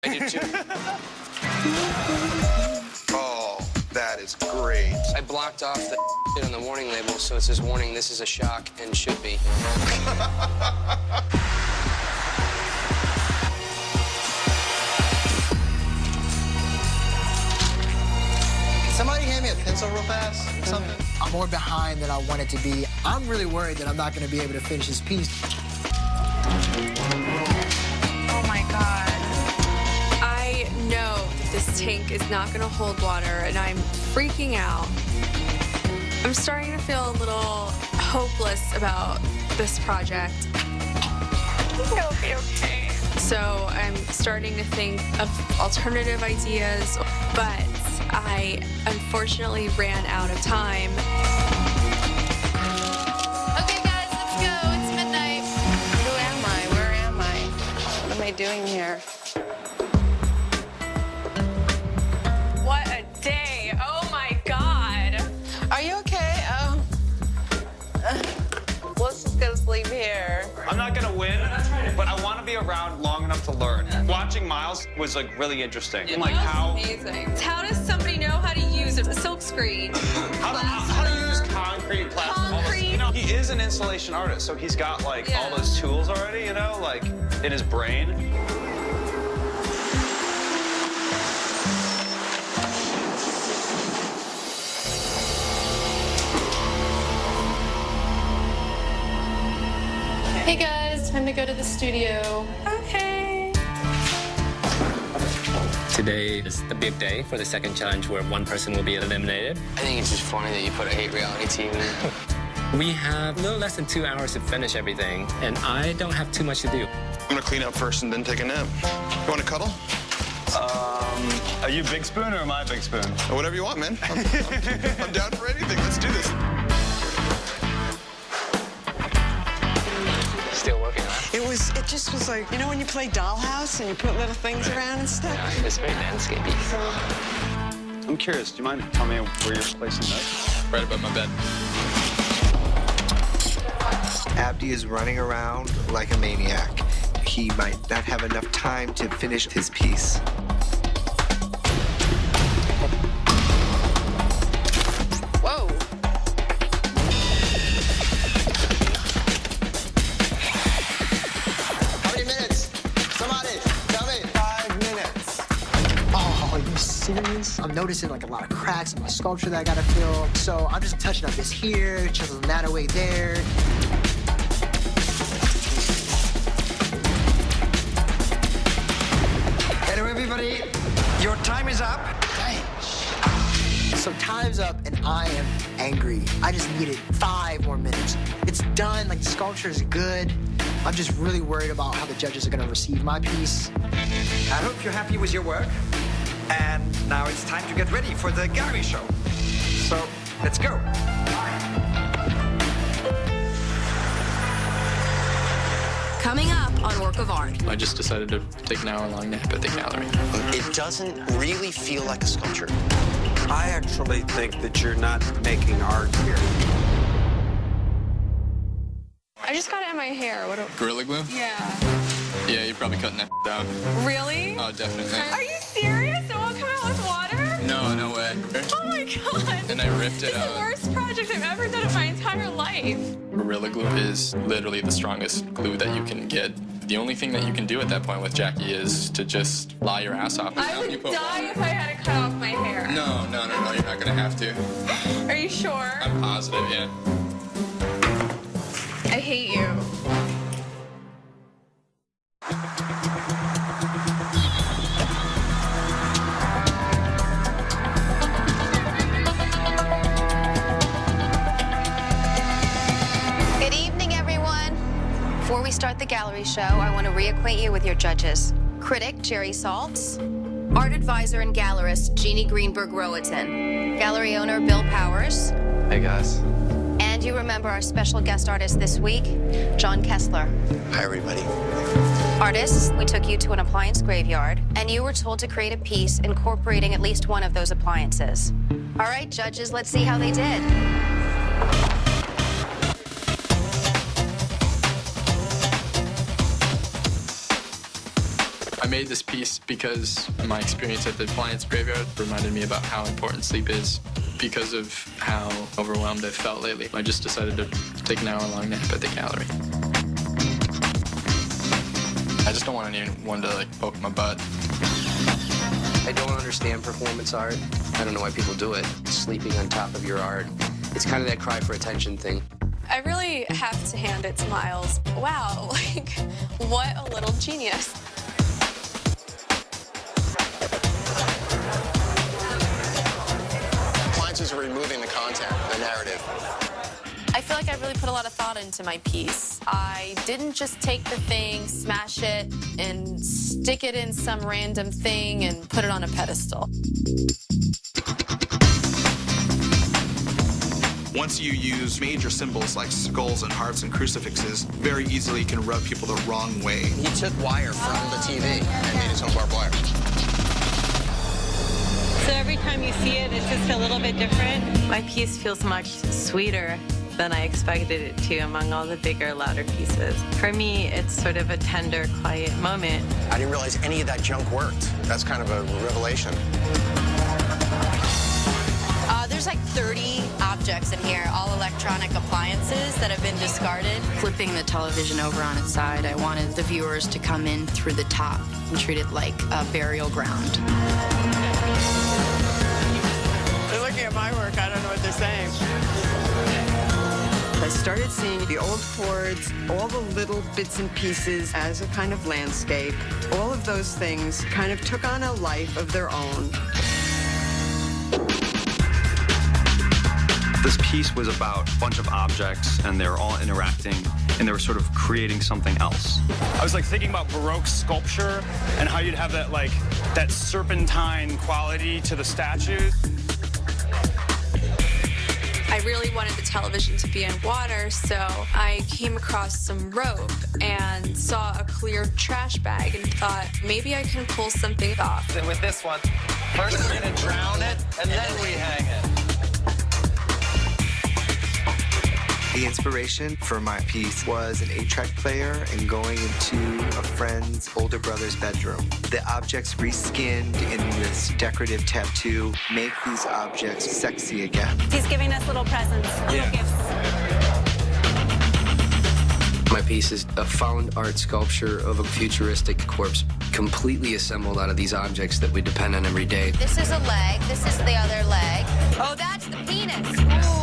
I did too. Oh, that is great. I blocked off the shit on the warning label, so it says, warning, this is a shock and should be. Somebody hand me a pencil real fast or something? I'm more behind than I want it to be. I'm really worried that I'm not going to be able to finish this piece. Oh my God. I know that this tank is not going to hold water, and I'm freaking out. I'm starting to feel a little hopeless about this project. It'll be okay. So I'm starting to think of alternative ideas, but I unfortunately ran out of time. Okay, guys, let's go. It's midnight. Who am I? Where am I? What am I doing here? What a day. Oh my God. Are you okay? Oh. Let's just go sleep here. I'm not gonna win, but I want to be around long enough to learn. Watching Miles was like really interesting. Like how Amazing. How does somebody know how to use a silk screen? how to use concrete, plastic, all this. Concrete. You know, he is an installation artist, so he's got like all those tools already, you know, like in his brain. Hey, guys, time to go to the studio. Okay. Today is the big day for the second challenge where one person will be eliminated. I think it's just funny that you put a hate reality TV in. We have a little less than 2 hours to finish everything, and I don't have too much to do. I'm gonna clean up first and then take a nap. You wanna cuddle? Are you Big Spoon or am I Big Spoon? Whatever you want, man. I'm down for anything. Let's do this. Still working on it. It just was like, you know when you play dollhouse and you put little things around and stuff? Yeah, it's very landscapey. I'm curious, do you mind telling me where you're placing this? Right above my bed. Abdi is running around like a maniac. He might not have enough time to finish his piece. Whoa. How many minutes? Somebody, tell me. 5 minutes. Oh, are you serious? I'm noticing like a lot of cracks in my sculpture that I gotta fill. So I'm just touching up this here, chiseling that away there. Hello, everybody. Your time is up. Dang. So time's up and I am angry. I just needed 5 more minutes. It's done, like the sculpture is good. I'm just really worried about how the judges are gonna receive my piece. I hope you're happy with your work. And now it's time to get ready for the gallery show. So, let's go. Coming up on Work of Art. I just decided to take an hour-long nap at the gallery. It doesn't really feel like a sculpture. I actually think that you're not making art here. I just got it in my hair. What do... Gorilla Glue? Yeah. Yeah, you're probably cutting that down. Really? Oh, definitely. Are you serious? It won't come out with water? No, no way. Oh my God. And I ripped it It's the out. worst project I've ever done in my entire life. Gorilla Glue is literally the strongest glue that you can get. The only thing that you can do at that point with Jackie is to just lie your ass off. I would die if I had to cut off my hair. No, no, no, no, you're not gonna have to. Are you sure? I'm positive, yeah. I hate you. Good evening, everyone. Before we start the gallery show, I want to reacquaint you with your judges. Critic, Jerry Saltz. Art advisor and gallerist, Jeannie Greenberg-Rowaton. Gallery owner, Bill Powers. Hey, guys. And you remember our special guest artist this week, John Kessler. Hi, everybody. Artists, we took you to an appliance graveyard, and you were told to create a piece incorporating at least one of those appliances. All right, judges, let's see how they did. I made this piece because my experience at the appliance graveyard reminded me about how important sleep is because of how overwhelmed I've felt lately. I just decided to take an hour-long nap at the gallery. I just don't want anyone to poke my butt. I don't understand performance art. I don't know why people do it. Sleeping on top of your art. It's kind of that cry for attention thing. I really have to hand it to Miles. Wow, what a little genius. Appliances are removing the content, the narrative. I feel like I really put a lot of thought into my piece. I didn't just take the thing, smash it, and stick it in some random thing and put it on a pedestal. Once you use major symbols like skulls and hearts and crucifixes, very easily can rub people the wrong way. He took wire from the TV and made his own barbed wire. So every time you see it, it's just a little bit different. My piece feels much sweeter than I expected it to among all the bigger, louder pieces. For me, it's sort of a tender, quiet moment. I didn't realize any of that junk worked. That's kind of a revelation. There's like 30 objects in here, all electronic appliances that have been discarded. Flipping the television over on its side, I wanted the viewers to come in through the top and treat it like a burial ground. They're looking at my work. I don't know what they're saying. I started seeing the old boards, all the little bits and pieces as a kind of landscape. All of those things kind of took on a life of their own. This piece was about a bunch of objects, and they were all interacting, and they were sort of creating something else. I was thinking about Baroque sculpture and how you'd have that that serpentine quality to the statues. I really wanted the television to be in water, so I came across some rope and saw a clear trash bag and thought, maybe I can pull something off. And with this one, first we're gonna drown it, and then we hang it. The inspiration for my piece was an 8-track player and going into a friend's older brother's bedroom. The objects reskinned in this decorative tattoo make these objects sexy again. He's giving us little presents, little gifts. My piece is a found art sculpture of a futuristic corpse, completely assembled out of these objects that we depend on every day. This is a leg, this is the other leg. Oh, that's the penis. Ooh.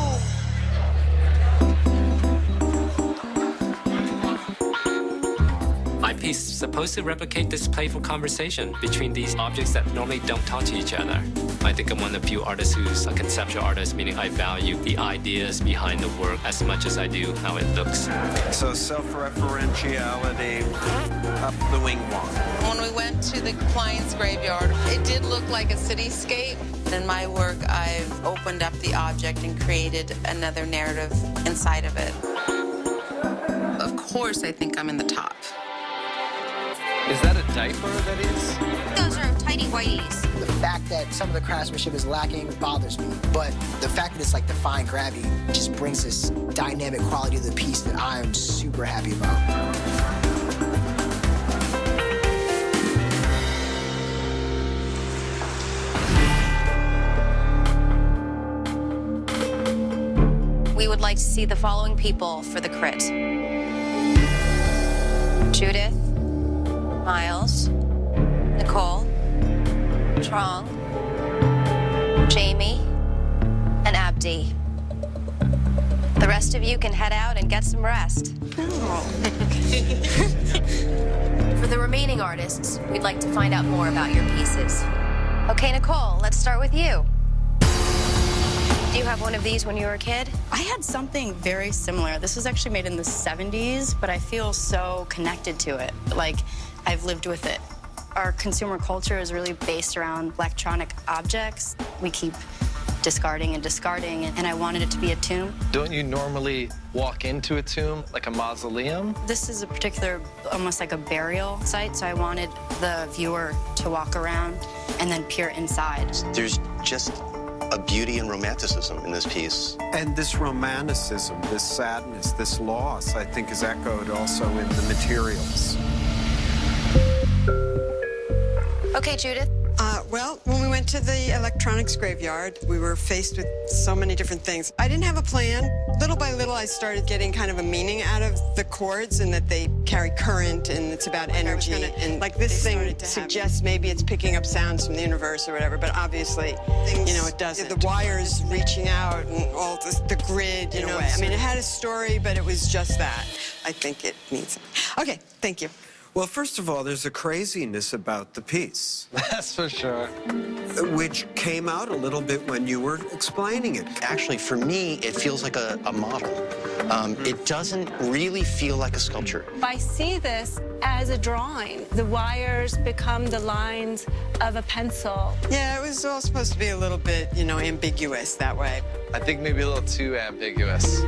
My piece is supposed to replicate this playful conversation between these objects that normally don't talk to each other. I think I'm one of the few artists who's a conceptual artist, meaning I value the ideas behind the work as much as I do how it looks. So self-referentiality up the wing walk. When we went to the appliance graveyard, it did look like a cityscape. In my work, I've opened up the object and created another narrative inside of it. Of course, I think I'm in the top. Is that a diaper that is? Those are tidy whities. The fact that some of the craftsmanship is lacking bothers me, but the fact that it's like defying gravity just brings this dynamic quality to the piece that I'm super happy about. We would like to see the following people for the crit. Judith, Miles, Nicole, Trong, Jamie, and Abdi. The rest of you can head out and get some rest. For the remaining artists, we'd like to find out more about your pieces. Okay, Nicole, let's start with you. Do you have one of these when you were a kid? I had something very similar. This was actually made in the 70s, but I feel so connected to it. Like, I've lived with it. Our consumer culture is really based around electronic objects. We keep discarding and discarding, and I wanted it to be a tomb. Don't you normally walk into a tomb, like a mausoleum? This is a particular, almost like a burial site, so I wanted the viewer to walk around and then peer inside. There's just a beauty and romanticism in this piece. And this romanticism, this sadness, this loss, I think is echoed also in the materials. Okay, Judith. Well, when we went to the electronics graveyard, we were faced with so many different things. I didn't have a plan. Little by little, I started getting kind of a meaning out of the chords and that they carry current and it's about energy. And like this thing suggests maybe it's picking up sounds from the universe or whatever, but obviously, you know, it doesn't. The wires reaching out and all the grid, you know. I mean, it had a story, but it was just that. I think it needs it. Okay, thank you. Well, first of all, there's a craziness about the piece. That's for sure. Which came out a little bit when you were explaining it. Actually, for me, it feels like a model. It doesn't really feel like a sculpture. I see this as a drawing. The wires become the lines of a pencil. Yeah, it was all supposed to be a little bit, you know, ambiguous that way. I think maybe a little too ambiguous.